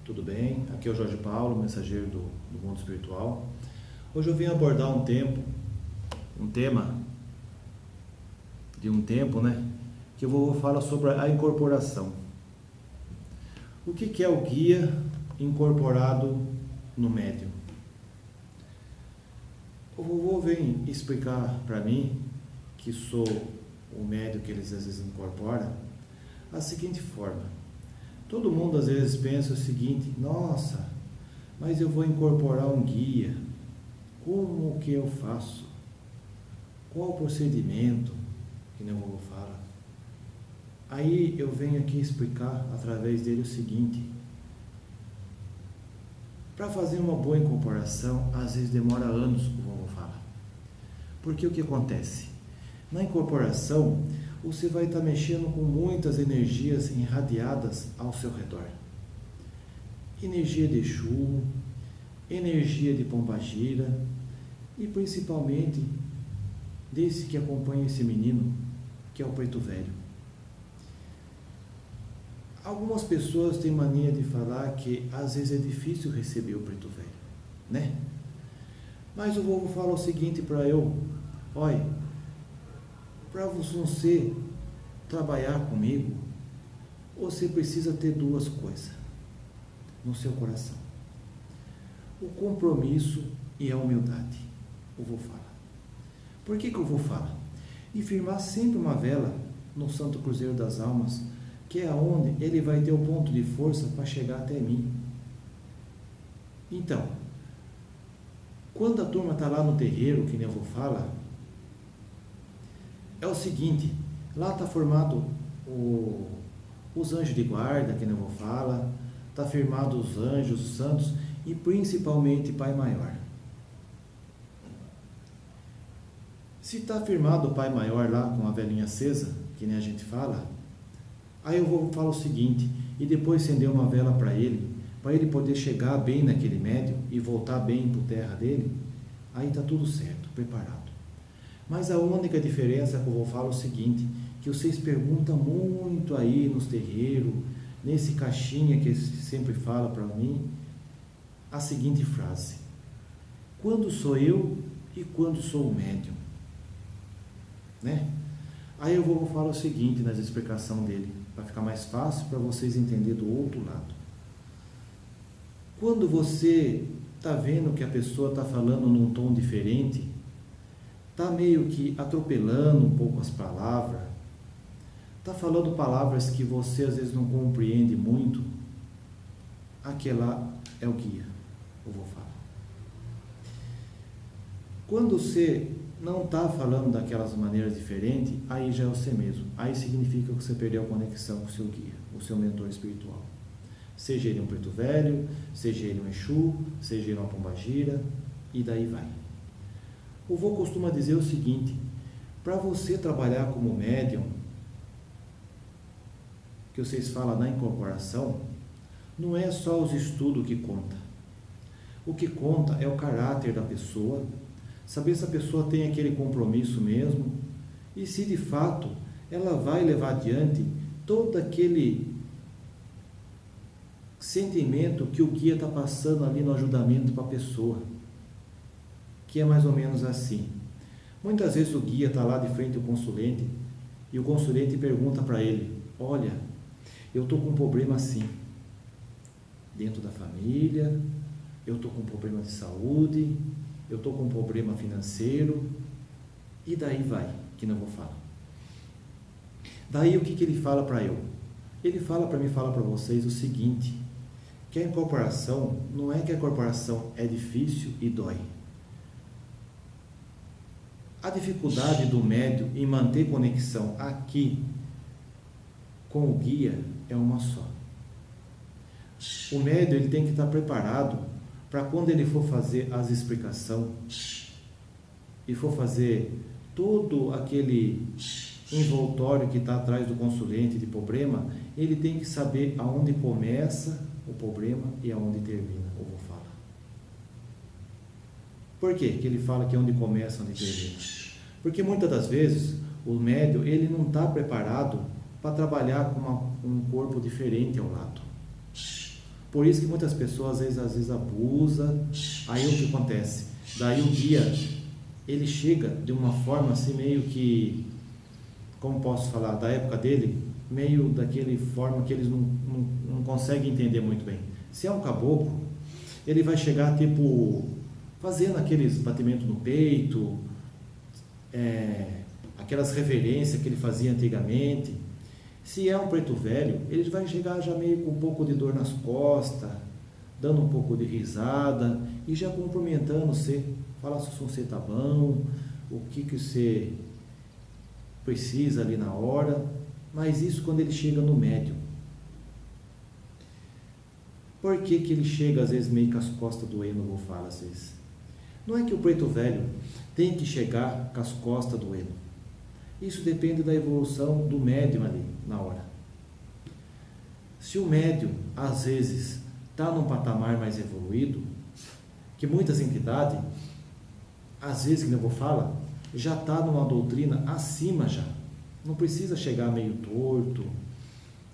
tudo bem? Aqui é o Jorge Paulo, mensageiro do mundo espiritual. Hoje eu vim abordar um tema de um tempo, que eu vou falar sobre a incorporação. O que é o guia incorporado no médium? O vovô vem explicar para mim, que sou o médium que eles às vezes incorporam, a seguinte forma. Todo mundo às vezes pensa o seguinte: nossa, mas eu vou incorporar um guia, como que eu faço? Qual o procedimento? Que nem o vovô fala. Aí eu venho aqui explicar através dele o seguinte: para fazer uma boa incorporação, às vezes demora anos, o vovô fala. Porque o que acontece? Na incorporação, você vai estar mexendo com muitas energias irradiadas ao seu redor. Energia de Exu, energia de Pombagira e principalmente desse que acompanha esse menino, que é o Preto Velho. Algumas pessoas têm mania de falar que às vezes é difícil receber o Preto Velho, Mas o vovô fala o seguinte para eu: olha, para você trabalhar comigo, você precisa ter duas coisas no seu coração: o compromisso e a humildade. O vovô fala. Por que o vovô fala? E firmar sempre uma vela no Santo Cruzeiro das Almas, que é onde ele vai ter o ponto de força para chegar até mim. Então, quando a turma está lá no terreiro, que nem o vovô fala, é o seguinte: lá está formado os anjos de guarda, que nem o vovô fala, está firmado os anjos, os santos e principalmente Pai Maior. Se está firmado o Pai Maior lá com a velinha acesa, que nem a gente fala, aí eu vou falar o seguinte: e depois acender uma vela para ele poder chegar bem naquele médium e voltar bem para a terra dele, aí está tudo certo, preparado. Mas a única diferença que eu vou falar é o seguinte: que vocês perguntam muito aí nos terreiros, nesse caixinha que sempre fala para mim, a seguinte frase: quando sou eu e quando sou o médium? Aí eu vou falar o seguinte nas explicações dele, para ficar mais fácil para vocês entenderem do outro lado. Quando você está vendo que a pessoa está falando num tom diferente, está meio que atropelando um pouco as palavras, está falando palavras que você às vezes não compreende muito, aquela é o guia, eu vou falar. Quando você não está falando daquelas maneiras diferentes, aí já é você mesmo. Aí significa que você perdeu a conexão com o seu guia, o seu mentor espiritual. Seja ele um Preto Velho, seja ele um Exu, seja ele uma Pombagira, e daí vai. O vô costuma dizer o seguinte: para você trabalhar como médium, que vocês falam na incorporação, não é só os estudos que conta. O que conta é o caráter da pessoa, saber se a pessoa tem aquele compromisso mesmo, e se de fato ela vai levar adiante todo aquele sentimento que o guia está passando ali no ajudamento para a pessoa. Que é mais ou menos assim. Muitas vezes o guia está lá de frente ao consulente e o consulente pergunta para ele: olha, eu estou com um problema assim, dentro da família, eu estou com um problema de saúde, eu estou com um problema financeiro, e daí vai, que não vou falar. Daí o que ele fala para eu? Ele fala para mim, fala para vocês o seguinte: que a incorporação, não é que a incorporação é difícil e dói. A dificuldade do médium em manter conexão aqui com o guia é uma só. O médium ele tem que estar preparado para quando ele for fazer as explicações e for fazer todo aquele envoltório que está atrás do consulente de problema, ele tem que saber aonde começa o problema e aonde termina, eu vou falar. Por quê que ele fala que é onde começa, onde termina? Porque muitas das vezes o médium ele não está preparado para trabalhar com um corpo diferente ao lado. Por isso que muitas pessoas às vezes abusam. Aí o que acontece? Daí o guia, ele chega de uma forma assim meio que, como posso falar, da época dele, meio daquele forma que eles não conseguem entender muito bem. Se é um caboclo, ele vai chegar tipo fazendo aqueles batimentos no peito, aquelas reverências que ele fazia antigamente. Se é um preto velho, ele vai chegar já meio com um pouco de dor nas costas, dando um pouco de risada e já cumprimentando você, fala se você tá bom, o que você precisa ali na hora. Mas isso quando ele chega no médium. Por que ele chega às vezes meio com as costas doendo, eu vou falar às vezes? Não é que o preto velho tem que chegar com as costas doendo. Isso depende da evolução do médium ali, na hora. Se o médium, às vezes, está num patamar mais evoluído, que muitas entidades, às vezes, que eu vou falar, já está numa doutrina acima já. Não precisa chegar meio torto,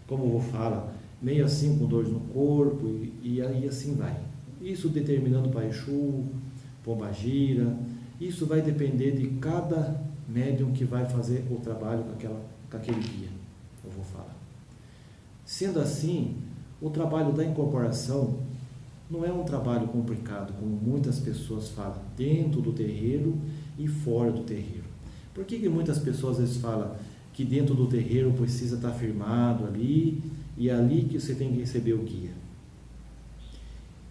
como eu vou falar, meio assim com dores no corpo, e aí assim vai. Isso determinando para Exu, Pombagira, isso vai depender de cada médium que vai fazer o trabalho com aquele guia, eu vou falar. Sendo assim, o trabalho da incorporação não é um trabalho complicado, como muitas pessoas falam, dentro do terreiro e fora do terreiro. Por que muitas pessoas às vezes falam que dentro do terreiro precisa estar firmado ali, e é ali que você tem que receber o guia?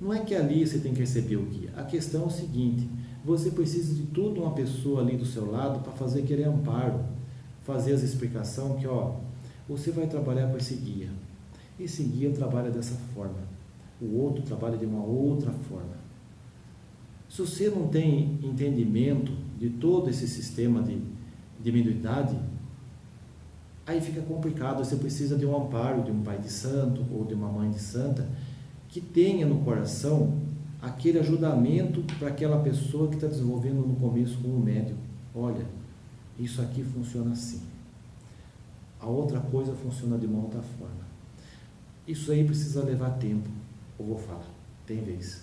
Não é que ali você tem que receber o guia. A questão é o seguinte: você precisa de toda uma pessoa ali do seu lado para fazer aquele amparo, fazer as explicações que, você vai trabalhar com esse guia. Esse guia trabalha dessa forma, o outro trabalha de uma outra forma. Se você não tem entendimento de todo esse sistema de mediunidade, aí fica complicado. Você precisa de um amparo de um pai de santo ou de uma mãe de santa que tenha no coração aquele ajudamento para aquela pessoa que está desenvolvendo no começo com o médium. Olha, isso aqui funciona assim, a outra coisa funciona de uma outra forma. Isso aí precisa levar tempo, eu vou falar, tem vez.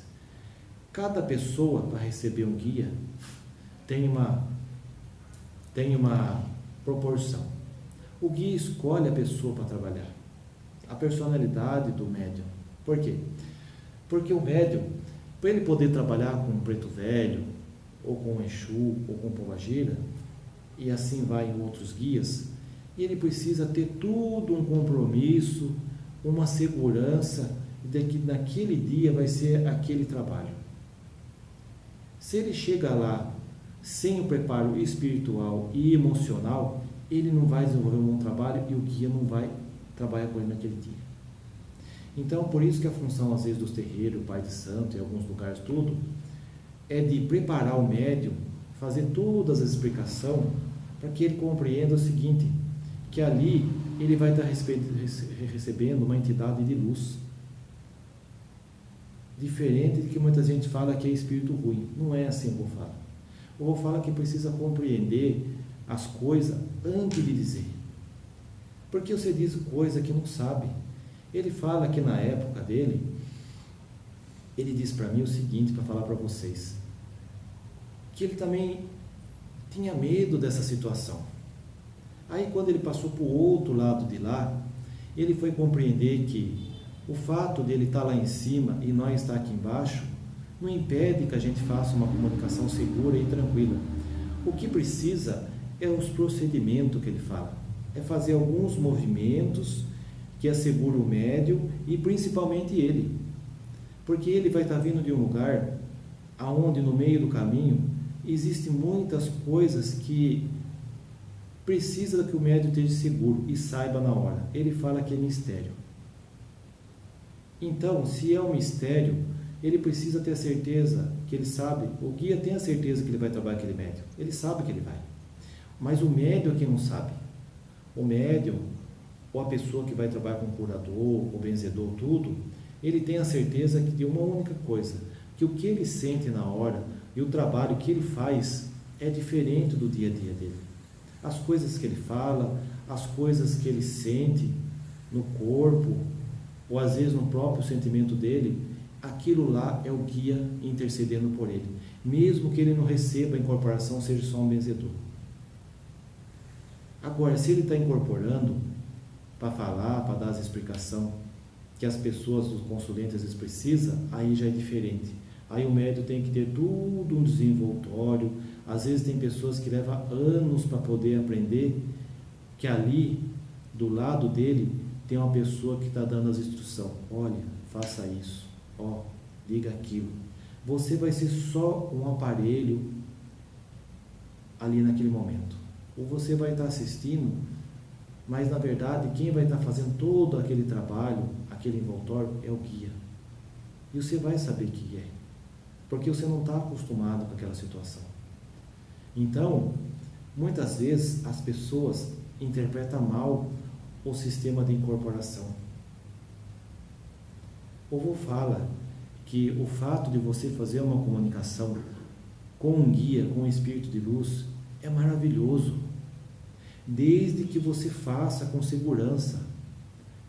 Cada pessoa para receber um guia tem uma proporção. O guia escolhe a pessoa para trabalhar, a personalidade do médium. Por quê? Porque o médium, para ele poder trabalhar com um preto velho, ou com um Exu, ou com Pombagira, e assim vai em outros guias, ele precisa ter tudo um compromisso, uma segurança de que naquele dia vai ser aquele trabalho. Se ele chega lá sem o preparo espiritual e emocional, ele não vai desenvolver um bom trabalho e o guia não vai trabalhar com ele naquele dia. Então, por isso que a função, às vezes, dos terreiros, pai de santo, em alguns lugares, tudo, é de preparar o médium, fazer todas as explicações, para que ele compreenda o seguinte, que ali ele vai estar recebendo uma entidade de luz. Diferente de que muita gente fala que é espírito ruim. Não é assim que eu vou falar. Eu vou falar que precisa compreender as coisas antes de dizer. Porque você diz coisa que não sabe. Ele fala que na época dele, ele diz para mim o seguinte, para falar para vocês, que ele também tinha medo dessa situação. Aí quando ele passou para o outro lado de lá, ele foi compreender que o fato de ele estar lá em cima e nós estar aqui embaixo, não impede que a gente faça uma comunicação segura e tranquila. O que precisa é os procedimentos que ele fala, é fazer alguns movimentos que assegura o médium e principalmente ele, porque ele vai estar vindo de um lugar aonde no meio do caminho existem muitas coisas que precisa que o médium esteja seguro e saiba na hora. Ele fala que é mistério. Então, se é um mistério, ele precisa ter a certeza que ele sabe, o guia tem a certeza que ele vai trabalhar aquele médium, ele sabe que ele vai, mas o médium é quem não sabe. O médium, ou a pessoa que vai trabalhar com o curador, o benzedor, tudo, ele tem a certeza de uma única coisa, que o que ele sente na hora e o trabalho que ele faz é diferente do dia a dia dele. As coisas que ele fala, as coisas que ele sente no corpo, ou às vezes no próprio sentimento dele, aquilo lá é o guia intercedendo por ele, mesmo que ele não receba a incorporação, seja só um benzedor. Agora, se ele está incorporando para falar, para dar as explicações que as pessoas, os consulentes, às vezes precisam, aí já é diferente. Aí o médium tem que ter tudo um desenvoltório. Às vezes tem pessoas que levam anos para poder aprender, que ali, do lado dele, tem uma pessoa que está dando as instruções. Olha, faça isso, diga aquilo. Você vai ser só um aparelho ali naquele momento. Ou você vai estar assistindo, mas na verdade quem vai estar fazendo todo aquele trabalho, aquele envoltório, é o guia. E você vai saber que é, porque você não está acostumado com aquela situação. Então, muitas vezes as pessoas interpretam mal o sistema de incorporação. O vô fala que o fato de você fazer uma comunicação com um guia, com um espírito de luz, é maravilhoso, desde que você faça com segurança,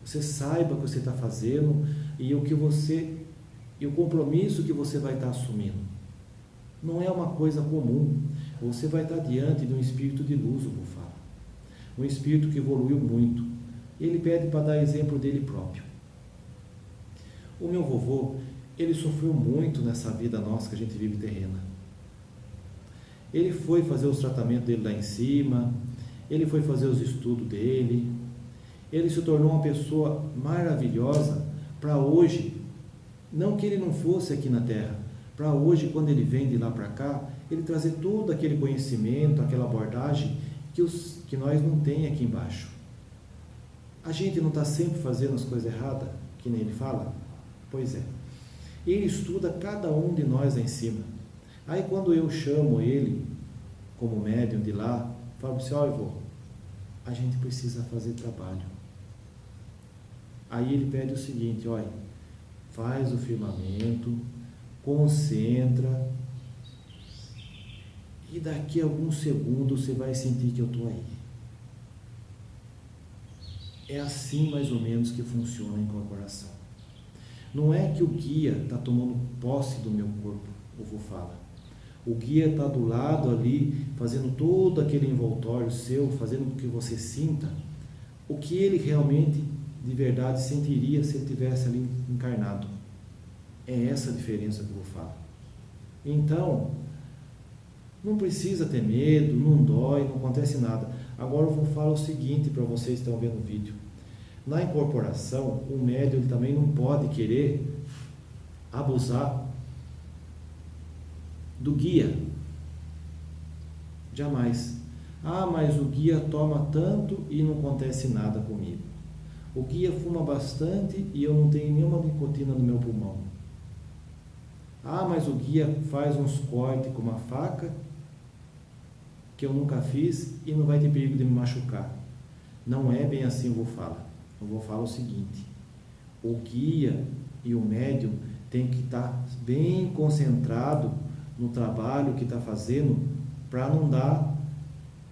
você saiba o que você está fazendo e o compromisso que você vai estar assumindo. Não é uma coisa comum. Você vai estar diante de um espírito de luz, eu vou falar, um espírito que evoluiu muito. Ele pede para dar exemplo dele próprio. O meu vovô, ele sofreu muito nessa vida nossa que a gente vive terrena. Ele foi fazer os tratamentos dele lá em cima, ele foi fazer os estudos dele, ele se tornou uma pessoa maravilhosa para hoje, não que ele não fosse aqui na Terra, para hoje, quando ele vem de lá para cá, ele trazer todo aquele conhecimento, aquela abordagem que nós não tem aqui embaixo. A gente não está sempre fazendo as coisas erradas, que nem ele fala? Pois é. Ele estuda cada um de nós lá em cima. Aí quando eu chamo ele, como médium de lá, falo assim, vô, a gente precisa fazer trabalho. Aí ele pede o seguinte, faz o firmamento, concentra, e daqui a alguns segundos você vai sentir que eu estou aí. É assim mais ou menos que funciona a incorporação. Não é que o guia está tomando posse do meu corpo, o vô fala. O guia está do lado ali, fazendo todo aquele envoltório seu, fazendo com que você sinta o que ele realmente, de verdade, sentiria se ele estivesse ali encarnado. É essa a diferença que eu vou falar. Então, não precisa ter medo, não dói, não acontece nada. Agora eu vou falar o seguinte para vocês que estão vendo o vídeo. Na incorporação, o médium ele também não pode querer abusar do guia. Jamais. Mas o guia toma tanto e não acontece nada comigo. O guia fuma bastante e eu não tenho nenhuma nicotina no meu pulmão. Mas o guia faz uns cortes com uma faca que eu nunca fiz e não vai ter perigo de me machucar. Não é bem assim, eu vou falar. Eu vou falar o seguinte: o guia e o médium tem que estar bem concentrado no trabalho que está fazendo para não dar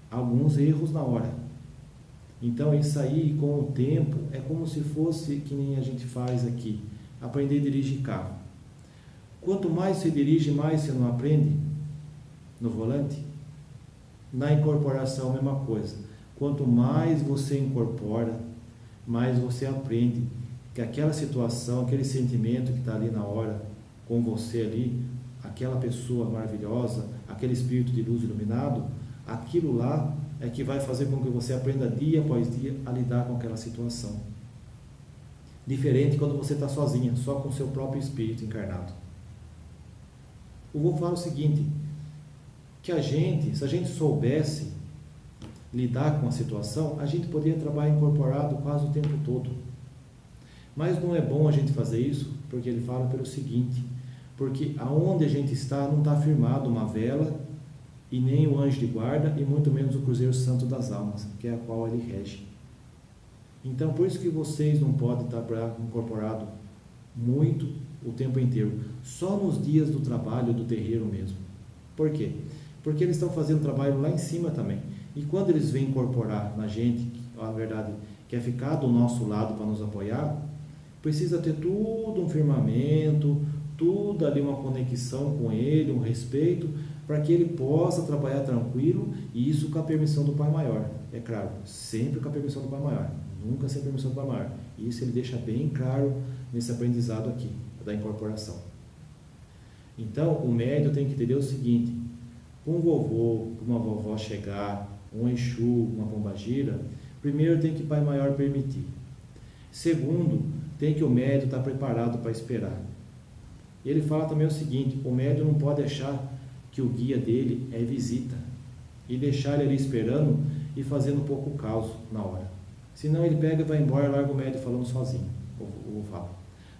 alguns erros na hora. Então isso aí, com o tempo, é como se fosse que nem a gente faz aqui, aprender a dirigir carro. Quanto mais você dirige, mais você não aprende no volante. Na incorporação, a mesma coisa. Quanto mais você incorpora, mais você aprende que aquela situação, aquele sentimento que está ali na hora com você ali, aquela pessoa maravilhosa, aquele espírito de luz iluminado, aquilo lá é que vai fazer com que você aprenda dia após dia a lidar com aquela situação. Diferente quando você está sozinha, só com o seu próprio espírito encarnado. Eu vou falar o seguinte, que se a gente soubesse lidar com a situação, a gente poderia trabalhar incorporado quase o tempo todo. Mas não é bom a gente fazer isso, porque ele fala pelo seguinte, porque aonde a gente está não está firmado uma vela, e nem o anjo de guarda, e muito menos o Cruzeiro Santo das Almas, que é a qual ele rege. Então, por isso que vocês não podem estar incorporado muito o tempo inteiro, só nos dias do trabalho do terreiro mesmo. Por quê? Porque eles estão fazendo trabalho lá em cima também. E quando eles vêm incorporar na gente, a verdade, quer ficar do nosso lado para nos apoiar, Precisa ter tudo um firmamento, tudo ali uma conexão com ele, um respeito, para que ele possa trabalhar tranquilo, e isso com a permissão do Pai Maior. É claro, sempre com a permissão do Pai Maior, nunca sem permissão do Pai Maior. Isso ele deixa bem claro nesse aprendizado aqui, da incorporação. Então, o médium tem que entender o seguinte: um vovô, uma vovó chegar, um Exu, uma pombagira, primeiro tem que o Pai Maior permitir. Segundo, tem que o médium estar preparado para esperar. Ele fala também o seguinte: o médium não pode achar que o guia dele é visita e deixar ele ali esperando e fazendo pouco caos na hora. Senão ele pega e vai embora e larga o médium falando sozinho, ou fala.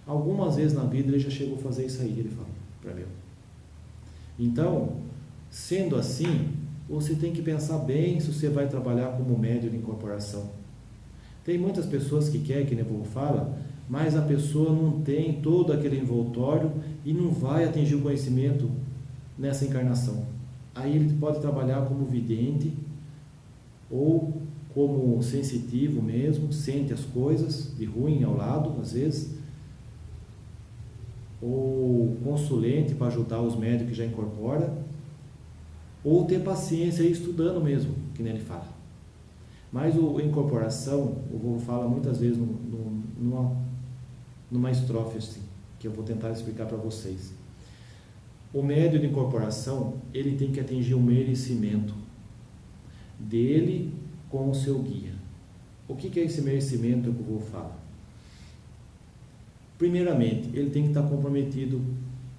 Algumas vezes na vida ele já chegou a fazer isso aí, ele fala para mim. Então, sendo assim, você tem que pensar bem se você vai trabalhar como médium de incorporação. Tem muitas pessoas que querem, que nem o povo fala, mas a pessoa não tem todo aquele envoltório e não vai atingir o conhecimento nessa encarnação. Aí ele pode trabalhar como vidente ou como sensitivo mesmo, sente as coisas de ruim ao lado, às vezes, ou consulente para ajudar os médios que já incorpora, ou ter paciência e ir estudando mesmo, que nem ele fala. Mas a incorporação, o Vô fala muitas vezes numa estrofe assim, que eu vou tentar explicar para vocês. O médium de incorporação, ele tem que atingir o merecimento dele com o seu guia. O que é esse merecimento que o Vô fala? Primeiramente, ele tem que estar comprometido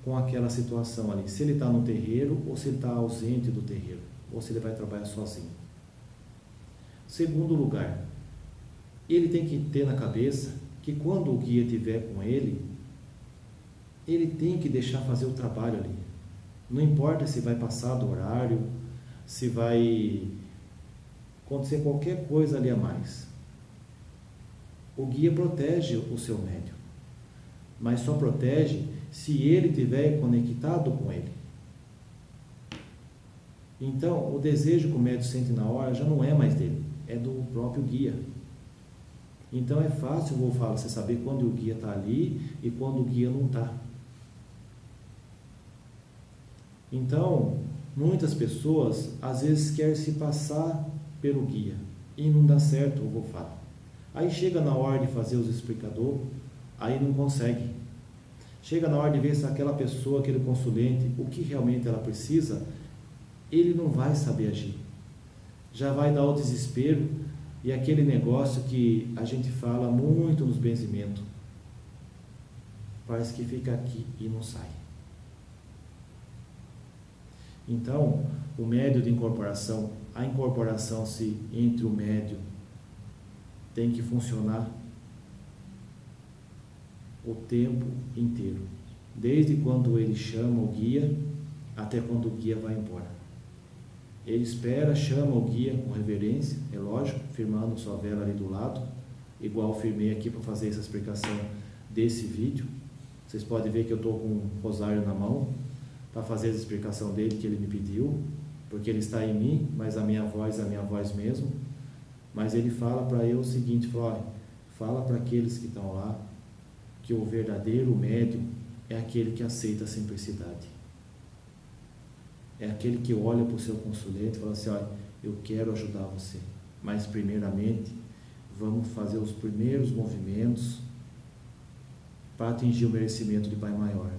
com aquela situação ali. Se ele está no terreiro, ou se ele está ausente do terreiro, ou se ele vai trabalhar sozinho. Segundo lugar, ele tem que ter na cabeça que quando o guia estiver com ele tem que deixar fazer o trabalho ali. Não importa se vai passar do horário, se vai acontecer qualquer coisa ali a mais. O guia protege o seu médium, mas só protege se ele estiver conectado com ele. Então, o desejo que o médium sente na hora já não é mais dele, é do próprio guia. Então é fácil, eu vou falar, você saber quando o guia está ali e quando o guia não está. Então, muitas pessoas às vezes querem se passar pelo guia e não dá certo, eu vou falar. Aí chega na hora de fazer os explicadores, aí não consegue. Chega na hora de ver se aquela pessoa, aquele consulente, o que realmente ela precisa, ele não vai saber agir. Já vai dar o desespero e aquele negócio que a gente fala muito nos benzimentos. Parece que fica aqui e não sai. Então, o médium de incorporação, a incorporação entre o médium tem que funcionar o tempo inteiro. Desde quando ele chama o guia até quando o guia vai embora. Ele espera, chama o guia com reverência, é lógico, firmando sua vela ali do lado, igual eu firmei aqui para fazer essa explicação desse vídeo. Vocês podem ver que eu estou com um rosário na mão para fazer a explicação dele que ele me pediu, porque ele está em mim, mas a minha voz é a minha voz mesmo. Mas ele fala para eu o seguinte, fala para aqueles que estão lá que o verdadeiro médium é aquele que aceita a simplicidade. É aquele que olha para o seu consulente e fala assim, olha, eu quero ajudar você, mas primeiramente vamos fazer os primeiros movimentos para atingir o merecimento de Pai Maior.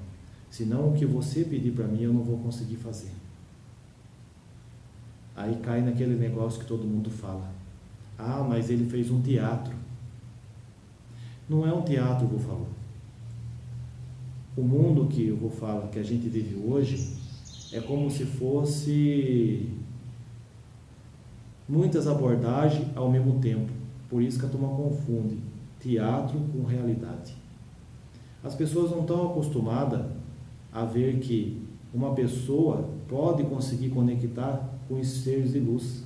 Senão o que você pedir para mim eu não vou conseguir fazer. Aí cai naquele negócio que todo mundo fala. Ah, mas ele fez um teatro. Não é um teatro, eu vou falar. O mundo que eu vou falar, que a gente vive hoje, é como se fosse muitas abordagens ao mesmo tempo. Por isso que a turma confunde teatro com realidade. As pessoas não estão acostumadas a ver que uma pessoa pode conseguir conectar com os seres de luz.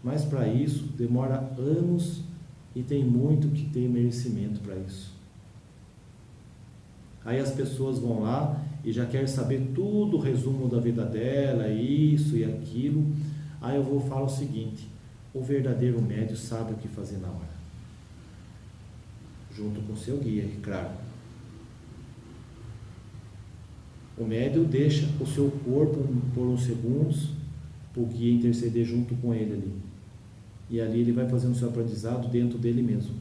Mas para isso demora anos e tem muito que ter merecimento para isso. Aí as pessoas vão lá e já querem saber tudo, o resumo da vida dela, isso e aquilo. Aí eu vou falar o seguinte, o verdadeiro médium sabe o que fazer na hora. junto com o seu guia, claro. O médium deixa o seu corpo por uns segundos para o guia interceder junto com ele ali. E ali ele vai fazendo o seu aprendizado dentro dele mesmo.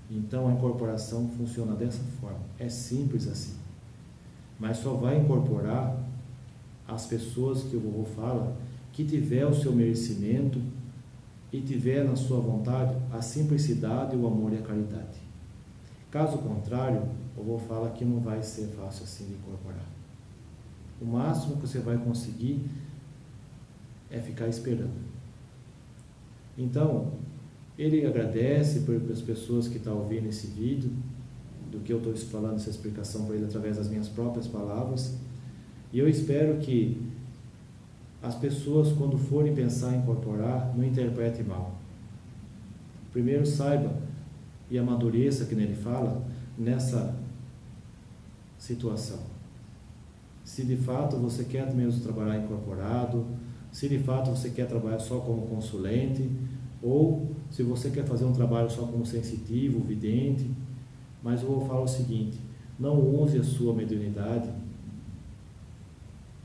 Então a incorporação funciona dessa forma. É simples assim. Mas só vai incorporar as pessoas que o vovô fala que tiver o seu merecimento e tiver na sua vontade a simplicidade, o amor e a caridade. Caso contrário, o vovô fala que não vai ser fácil assim de incorporar. O máximo que você vai conseguir é ficar esperando. Então, ele agradece pelas pessoas que estão ouvindo esse vídeo, do que eu estou falando, essa explicação para ele através das minhas próprias palavras. E eu espero que as pessoas, quando forem pensar em incorporar, não interpretem mal. Primeiro saiba e amadureça, que nele fala, nessa situação. Se de fato você quer mesmo trabalhar incorporado, se de fato você quer trabalhar só como consulente, ou se você quer fazer um trabalho só como sensitivo, vidente. Mas eu vou falar o seguinte: não use a sua mediunidade,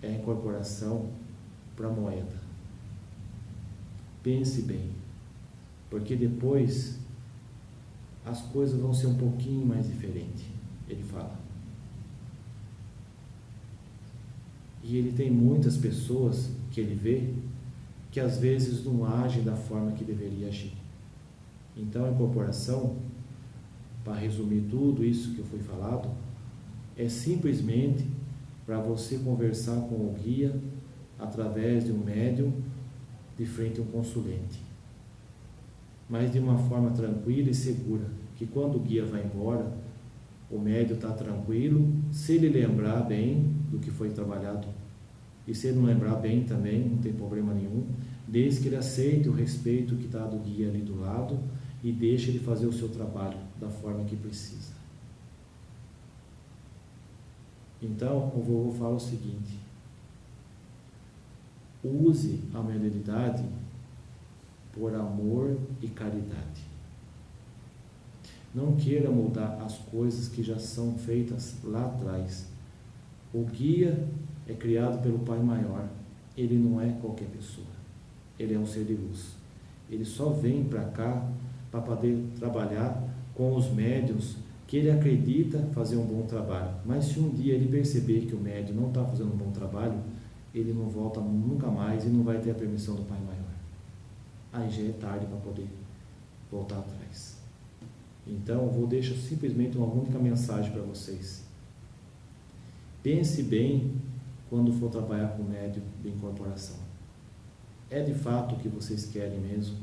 a incorporação, para moeda. Pense bem, porque depois as coisas vão ser um pouquinho mais diferentes, ele fala. E ele tem muitas pessoas que ele vê que às vezes não agem da forma que deveria agir. Então a incorporação, para resumir tudo isso que foi falado, é simplesmente para você conversar com o guia através de um médium de frente a um consulente, mas de uma forma tranquila e segura, que quando o guia vai embora, o médium está tranquilo, se ele lembrar bem do que foi trabalhado, e se ele não lembrar bem também, não tem problema nenhum, desde que ele aceite o respeito que está do guia ali do lado e deixe ele fazer o seu trabalho da forma que precisa. Então, o vovô fala o seguinte: use a mediunidade por amor e caridade. Não queira mudar as coisas que já são feitas lá atrás. O guia é criado pelo Pai Maior. Ele não é qualquer pessoa. Ele é um ser de luz. Ele só vem para cá para poder trabalhar com os médiuns que ele acredita fazer um bom trabalho. Mas se um dia ele perceber que o médium não está fazendo um bom trabalho, ele não volta nunca mais e não vai ter a permissão do Pai Maior. Aí já é tarde para poder voltar atrás. Então, eu vou deixar simplesmente uma única mensagem para vocês. Pense bem quando for trabalhar com o médium de incorporação. É de fato o que vocês querem mesmo?